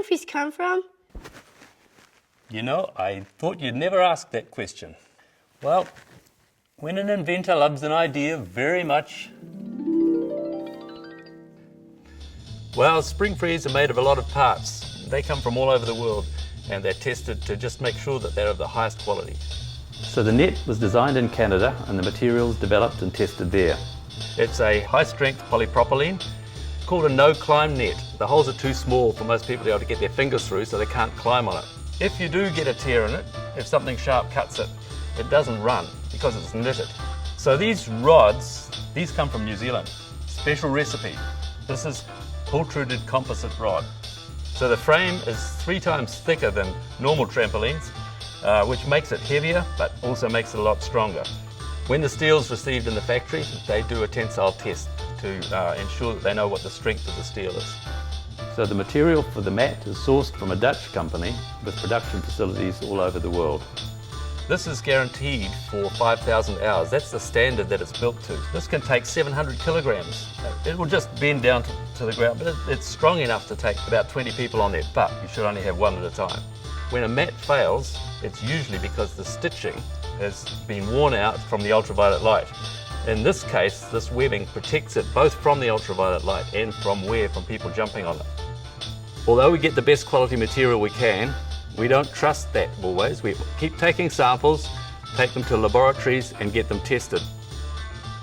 Springfrees come from? You know, I thought you'd never ask that question. Well, when an inventor loves an idea very much, well, Springfrees are made of a lot of parts. They come from all over the world and they're tested to just make sure that they're of the highest quality. So the net was designed in Canada and the materials developed and tested there. It's a high-strength polypropylene called a no-climb net. The holes are too small for most people to be able to get their fingers through, so they can't climb on it. If you do get a tear in it, if something sharp cuts it, it doesn't run because it's knitted. So these rods, these come from New Zealand. Special recipe. This is pultruded composite rod. So the frame is 3 times thicker than normal trampolines, which makes it heavier, but also makes it a lot stronger. When the steel's received in the factory, they do a tensile test to ensure that they know what the strength of the steel is. So the material for the mat is sourced from a Dutch company with production facilities all over the world. This is guaranteed for 5,000 hours. That's the standard that it's built to. This can take 700 kilograms. It will just bend down to the ground, but it's strong enough to take about 20 people on it, but you should only have one at a time. When a mat fails, it's usually because the stitching has been worn out from the ultraviolet light. In this case, this webbing protects it both from the ultraviolet light and from wear from people jumping on it. Although we get the best quality material we can, we don't trust that always. We keep taking samples, take them to laboratories and get them tested.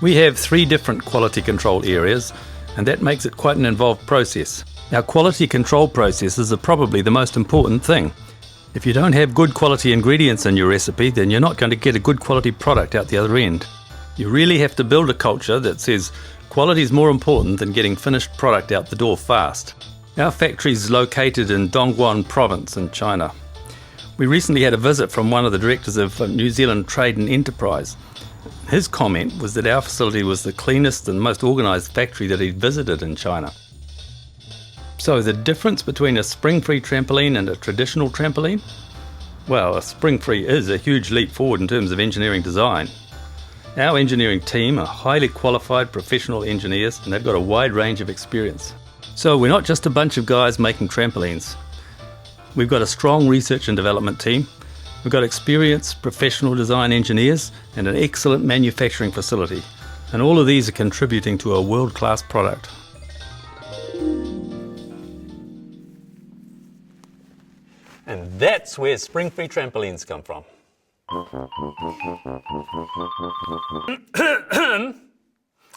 We have 3 different quality control areas, and that makes it quite an involved process. Our quality control processes are probably the most important thing. If you don't have good quality ingredients in your recipe, then you're not going to get a good quality product out the other end. You really have to build a culture that says quality is more important than getting finished product out the door fast. Our factory is located in Dongguan province in China. We recently had a visit from one of the directors of New Zealand Trade and Enterprise. His comment was that our facility was the cleanest and most organised factory that he'd visited in China. So the difference between a Springfree trampoline and a traditional trampoline? Well, a Springfree is a huge leap forward in terms of engineering design. Our engineering team are highly qualified professional engineers and they've got a wide range of experience. So we're not just a bunch of guys making trampolines. We've got a strong research and development team. We've got experienced professional design engineers and an excellent manufacturing facility. And all of these are contributing to a world-class product. And that's where Springfree trampolines come from.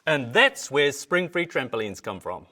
And that's where Springfree trampolines come from.